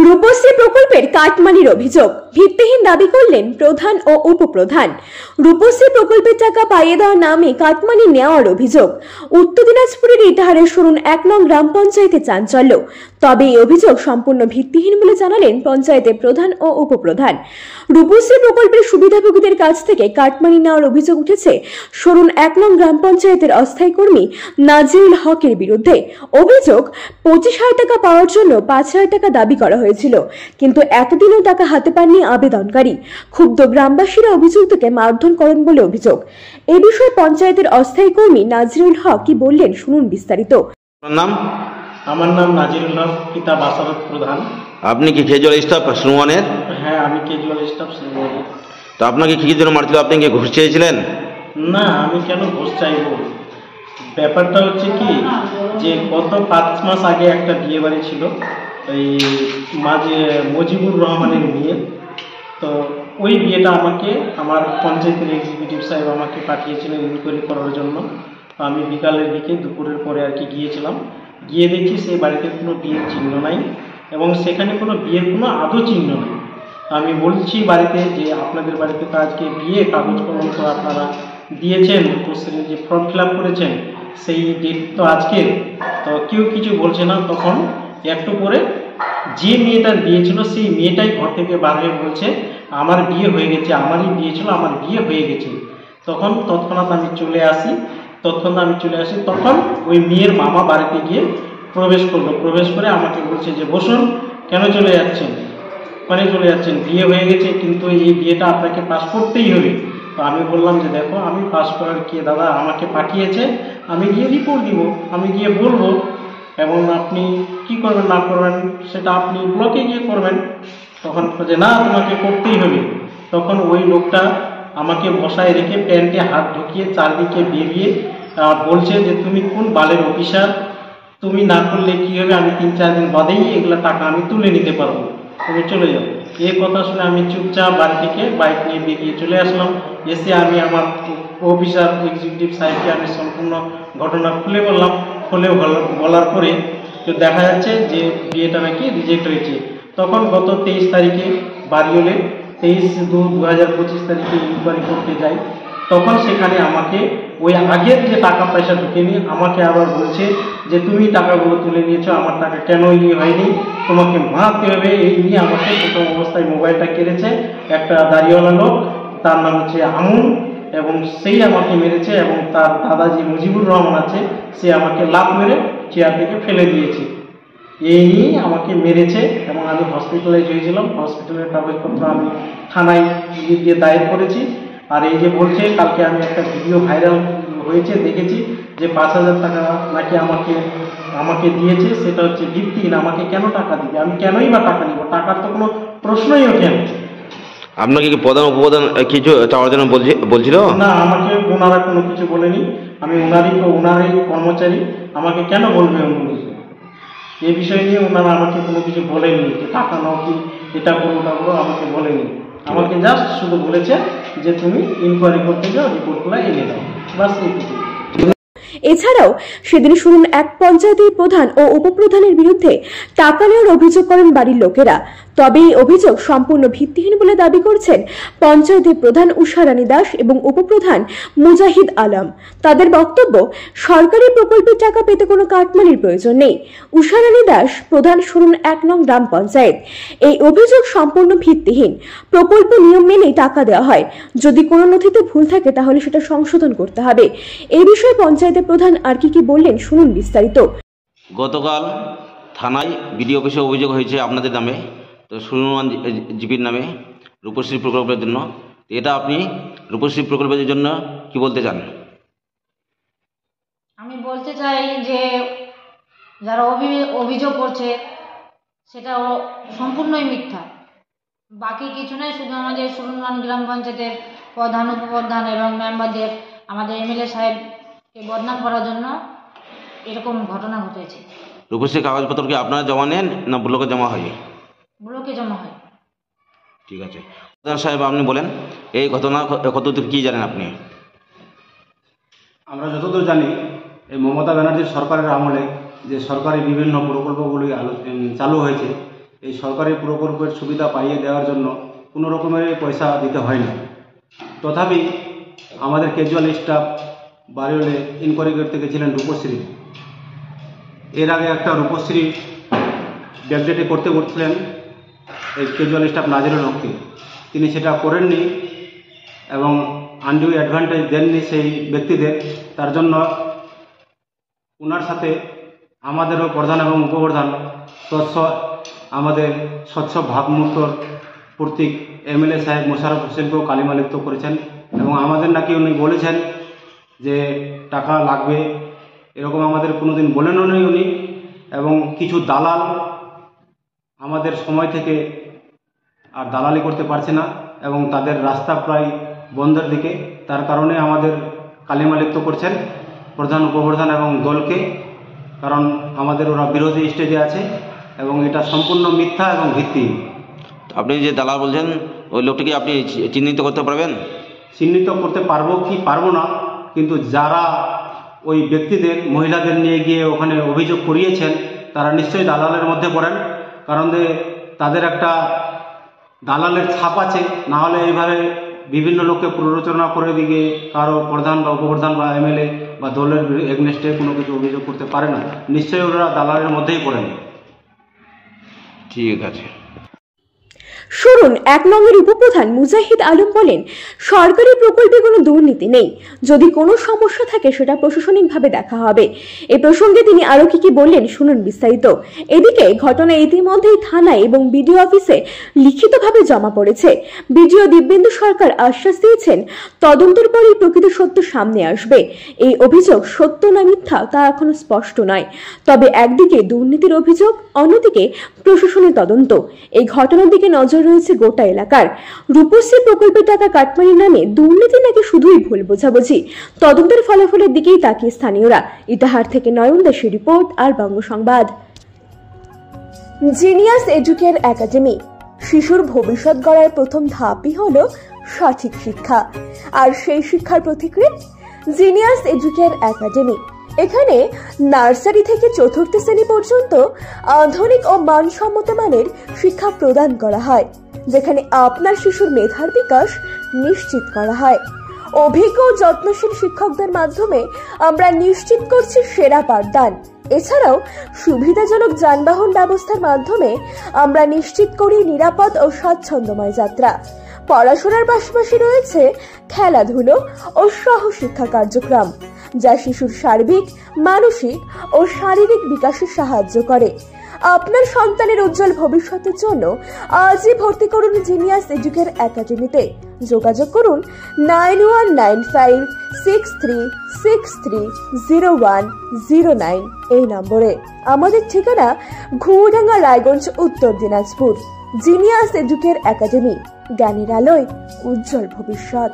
রূপশ্রী প্রকল্পের কাটমানির অভিযোগ ভিত্তিহীন দাবি করলেন প্রধান ও উপপ্রধান। রূপশ্রী প্রকল্পের টাকা পাইয়ে দেওয়ার নামে কাটমানি নেওয়ার অভিযোগ। উত্তর দিনাজপুরের ইটাহারের শুনুন 1 নং গ্রাম পঞ্চায়েতে চাঞ্চল্য। তবে এই অভিযোগ সম্পূর্ণ ভিত্তিহীন বলে জানালেন পঞ্চায়েতের প্রধান ও উপপ্রধান। রূপশ্রী প্রকল্পের সুবিধাভোগীদের কাছ থেকে কাটমানি নেওয়ার অভিযোগ উঠেছে শুনুন 1 নং গ্রাম পঞ্চায়েতের অস্থায়ী কর্মী নাজিরুল হকের বিরুদ্ধে। অভিযোগ 25,000 টাকা পাওয়ার জন্য 5,000 টাকা দাবি করা হয়েছিল, কিন্তু এতদিনও টাকা হাতে পাননি আবেদনকারী। ক্ষুব্ধ গ্রামবাসীরা অভিযুক্তকে মারধর করেন বলে অভিযোগ। এ বিষয়ে পঞ্চায়েতের অস্থায়ী কর্মী নাজিরুল হক কি বললেন শুনুন বিস্তারিত। আমার নাম নাজিরুল হক, পিতা বাসারত প্রধান। আপনি কি কেজুয়াল স্টাফ সুনওয়ানের? হ্যাঁ, আমি কেজুয়াল স্টাফ সুনওয়ানের। তো আপনাকে কি জন্য মারছিল? আপনি কি ঘুষ চেয়েছিলেন? না, আমি কেন ঘুষ চাইব? ব্যাপারটা হচ্ছে কি, যে গত 5 মাস আগে একটা বিয়ে বাড়ি ছিল এই মাঝে মজিবুর রহমানের বিয়ে। তো ওই বিয়েটা আমাকে আমার পঞ্চায়েতের এক্সিকিউটিভ সাহেব আমাকে পাঠিয়েছিলেন ইনকোয়ারি করার জন্য। আমি বিকালের দিকে দুপুরের পরে আর কি গিয়েছিলাম। গিয়ে দেখছি সেই বাড়িতে কোনো বিয়ের চিহ্ন নাই এবং সেখানে কোনো বিয়ের কোনো আদৌ চিহ্ন নেই। আমি বলছি বাড়িতে যে আপনাদের বাড়িতে তো আজকে বিয়ে, কাগজপত্র তো আপনারা দিয়েছেন, রূপশ্রীর যে ফর্ম ফিল আপ করেছেন সেই ডেট তো আজকের। তো কেউ কিছু বলছে না। তখন একটু পরে যে মেয়েটার বিয়ে ছিল সেই মেয়েটাই ঘর থেকে বার হয়ে বলছে আমার বিয়ে হয়ে গেছে, আমারই বিয়ে ছিল, আমার বিয়ে হয়ে গেছে। তৎক্ষণাৎ আমি চলে আসি। তখন ওই মেয়ের মামা বাড়িতে গিয়ে প্রবেশ করলো। প্রবেশ করে আমাকে বলছে যে বসুন, কেন চলে যাচ্ছেন, বিয়ে হয়ে গেছে কিন্তু এই বিয়েটা আপনাকে পাস করতেই হবে। তো আমি বললাম যে দেখো, আমি পাস করার কি দাদা, আমাকে পাঠিয়েছে, আমি গিয়ে রিপোর্ট দিব, আমি গিয়ে বলবো, এবং আপনি কি করবেন না করবেন সেটা আপনি ব্লকে গিয়ে করবেন। তখন যে না, তোমাকে করতেই হবে। তখন ওই লোকটা আমাকে বসায় রেখে প্যান্টে হাত ঢুকিয়ে চারদিকে বেরিয়ে বলছে যে তুমি কোন বালের অফিসার, তুমি না করলে কি হবে, আমি 3-4 দিন বাদেই এগুলো টাকা আমি তুলে নিতে পারবো, তুমি চলে যাও। এই কথা শুনে আমি চুপচাপ বাড়ি থেকে বাইক নিয়ে বেরিয়ে চলে আসলাম। এসে আমি আমার অফিসার এক্সিকিউটিভ সাহেবকে আমি সম্পূর্ণ ঘটনা খুলে বলার পরে তো দেখা যাচ্ছে যে বিয়েটা নাকি রিজেক্ট হয়েছে। তখন গত 23 তারিখে বাড়িওলে 23/2/2025 তারিখে ইনকোয়ারি করতে যাই। তখন সেখানে আমাকে ওই আগের যে টাকা পয়সা ঢুকে নিয়ে আমাকে আবার বলছে যে তুমি টাকাগুলো তুলে নিয়েছো, আমার টাকা কেন হয়নি, তোমাকে মারতে হবে। এই নিয়ে আমাকে প্রথম অবস্থায় মোবাইলটা কেড়েছে একটা দাড়িওয়ালা লোক, তার নাম হচ্ছে আমুন, এবং সেই আমাকে মেরেছে। এবং তার দাদাজি মুজিবুর রহমান আছে, সে আমাকে লাফ মেরে চেয়ার থেকে ফেলে দিয়েছে। এই নিয়েই আমাকে মেরেছে এবং আমি হসপিটালাইজ হয়েছিলাম। হসপিটালের কাগজপত্র আমি থানায় গিয়ে দায়ের করেছি। আর এই যে বলছে, কালকে আমি একটা ভিডিও ভাইরাল হয়েছে দেখেছি যে 5,000 টাকা নাকি আমাকে দিয়েছে, সেটা হচ্ছে ভিত্তিহীন। আমাকে কেন টাকা দিবে, আমি কেনই বা টাকা নিব, টাকার তো কোনো প্রশ্নই ওঠে না। আপনাকে কি প্রধান উপপ্রধান কিছু চাওয়ার জন্য বলছিল? না, আমাকে ওনারা কোনো কিছু বলেনি। আমি ওনারই কর্মচারী, আমাকে কেন বলবে এই বিষয় নিয়ে? ওনারা আমাকে কোনো কিছু বলেনি যে টাকা নাও কি এটা করো ওটা করো, আমাকে বলেনি। আমাকে জাস্ট শুধু বলেছে যে তুমি ইনকোয়ারি করতে যাও, রিপোর্টগুলো এনে দাও, বাস এইটুকু। এছাড়াও সেদিন শুনুন এক পঞ্চায়েতের প্রধান ও উপপ্রধানের বিরুদ্ধে টাকা নেওয়ার অভিযোগ করেন বাড়ির লোকেরা। তবে এই অভিযোগ সম্পূর্ণ ভিত্তিহীন বলে দাবি করছেন পঞ্চায়েতের প্রধান উষারানী দাস এবং উপপ্রধান মুজাহিদ আলম। তাদের বক্তব্য, সরকারি প্রকল্পের টাকা পেতে কোনো কাটমানির প্রয়োজন নেই। উষারানী দাস, প্রধান শুনুন 1 নং গ্রাম পঞ্চায়েত। এই অভিযোগ সম্পূর্ণ ভিত্তিহীন। প্রকল্প নিয়ম মেনেই টাকা দেওয়া হয়, যদি কোনো নথিতে ভুল থাকে তাহলে সেটা সংশোধন করতে হবে। এই বিষয়ে পঞ্চায়েতের প্রধান আর কি বললেন শুনুন বিস্তারিত। গতকাল থানায় বিডিও অফিসে অভিযোগ হয়েছে আপনাদের নামে, তো সুনওয়ান জিপির নামে, রূপশ্রী প্রকল্পের জন্য। এটা আপনি রূপশ্রী প্রকল্পের জন্য কি বলতে চান? আমি বলতে চাই যে যারা অভিযোগ করছে সেটা সম্পূর্ণই মিথ্যা, বাকি কিছু নয়। শুধু আমাদের সুনওয়ান গ্রাম পঞ্চায়েতের প্রধান, উপপ্রধান এবং মেম্বারদের, আমাদের এমএলএ সাহেবকে বদনাম করার জন্য এরকম ঘটনা ঘটেছে। রূপশ্রীর কাগজপত্র কি আপনারা জমা নেন না ব্লকে জমা হয়? ব্লকে জমা হয়। ঠিক আছে, প্রধান সাহেব আপনি বলেন এই ঘটনা কতদূর কি জানেন আপনি? আমরা যতদূর জানি, এই মমতা ব্যানার্জির সরকারের আমলে যে সরকারি বিভিন্ন প্রকল্পগুলি চালু হয়েছে, এই সরকারি প্রকল্পের সুবিধা পাইয়ে দেওয়ার জন্য কোনো রকমের পয়সা দিতে হয় না। তথাপি আমাদের ক্যাজুয়াল স্টাফ বাড়িওলে ইনকোয়ারি করতে গেছিলেন রূপশ্রী। এর আগে একটা রূপশ্রী ব্যাকডেটে করতে বলছিলেন এই ক্যাজুয়াল স্টাফ নাজিরুল হককে, তিনি সেটা করেননি এবং আনডিউ অ্যাডভান্টেজ দেননি সেই ব্যক্তিদের। তার জন্য ওনার সাথে আমাদেরও প্রধান এবং উপপ্রধান আমাদের স্বচ্ছ ভাবমুক্তর প্রতীক এমএলএ সাহেব মোশাররফ হোসেনকেও কালিমালিপ্ত করেছেন এবং আমাদের নাকি উনি বলেছেন যে টাকা লাগবে, এরকম আমাদের কোনোদিন বলেনও নেই উনি। এবং কিছু দালাল আমাদের সময় থেকে আর দালালি করতে পারছে না এবং তাদের রাস্তা প্রায় বন্ধের দিকে, তার কারণে আমাদের কালিমালিপ্ত করছেন প্রধান উপপ্রধান এবং দলকে, কারণ আমাদের ওরা বিরোধী স্টেজে আছে এবং এটা সম্পূর্ণ মিথ্যা এবং ভিত্তিহীন। আপনি যে দালাল বলছেন ওই লোকটিকে আপনি চিহ্নিত করতে পারবেন? চিহ্নিত করতে পারবো কি পারবো না, কিন্তু যারা ওই ব্যক্তিদের মহিলাদের নিয়ে গিয়ে ওখানে অভিযোগ করিয়েছেন তারা নিশ্চয়ই দালালের মধ্যে পড়েন, কারণ তাদের একটা দালালের ছাপ আছে। না হলে এইভাবে বিভিন্ন লোককে প্ররোচনা করে দিয়ে কারো প্রধান বা উপপ্রধান বা এমএলএ বা দলের এগনেস্টে কোনো কিছু অভিযোগ করতে পারে না। নিশ্চয়ই ওরা দালালের মধ্যেই পড়েন। ঠিক আছে। শুনুন 1 নংয়ের উপপ্রধান মুজাহিদ আলম বলেন, সরকারি প্রকল্পে কোনো দুর্নীতি নেই, যদি কোনো সমস্যা থাকে সেটা প্রশাসনিকভাবে দেখা হবে। এ প্রসঙ্গে তিনি আরো কি বললেন শুনুন বিস্তারিত। এদিকে ঘটনা ইতিমধ্যেই থানায় এবং বিডিও অফিসে লিখিতভাবে জমা পড়েছে। বিডিও দিব্যেন্দু সরকার আশ্বাস দিয়েছেন তদন্তের পরই প্রকৃত সত্য সামনে আসবে। এই অভিযোগ সত্য না মিথ্যা তা এখনো স্পষ্ট নয়, তবে একদিকে দুর্নীতির অভিযোগ, অন্যদিকে প্রশাসনের তদন্ত। এই ঘটনার দিকে নজর রয়েছে গোটা এলাকার। রূপশ্রী প্রকল্পের টাকা কাটমানির নামে দুর্নীতি নাকি শুধুই ভুল বোঝাবুঝি, তদন্তের ফলাফলের দিকেই তাকিয়ে স্থানীয়রা। ইটাহার থেকে নয়ন দাসের রিপোর্ট, আর বঙ্গ সংবাদ। Genius educare academy. শিশুর ভবিষ্যৎ গড়ার প্রথম ধাপই হলো সঠিক শিক্ষা, আর সেই শিক্ষার প্রতিক্রিয়া জিনিয়াস এডুকেয়ার একাডেমি। এখানে নার্সারি থেকে 4র্থ শ্রেণী পর্যন্ত আধুনিক ও মানসম্মত মানের শিক্ষা প্রদান করা হয়, যেখানে আপনার শিশুর মেধার বিকাশ নিশ্চিত করা হয়। অভিজ্ঞ ও যত্নশীল শিক্ষকদের মাধ্যমে আমরা নিশ্চিত করছি সেরা পাঠদান। এছাড়াও সুবিধাজনক যানবাহন ব্যবস্থার মাধ্যমে আমরা নিশ্চিত করি নিরাপদ ও স্বাচ্ছন্দ্যময় যাত্রা। পড়াশোনার পাশাপাশি রয়েছে খেলাধুলো ও সহশিক্ষা কার্যক্রম, যা শিশুর সার্বিক, মানসিক ও শারীরিক বিকাশে সাহায্য করে। আপনার সন্তানের উজ্জ্বল ভবিষ্যতের জন্য আজই ভর্তি করুন জিনিয়াস এডুকেয়ার একাডেমিতে। যোগাযোগ করুন 919563630109 এই নম্বরে। আমাদের ঠিকানা ঘুঘুডাঙ্গা, রায়গঞ্জ, উত্তর দিনাজপুর। জিনিয়াস এডুকেয়ার একাডেমি, জ্ঞানের আলোয় উজ্জ্বল ভবিষ্যৎ।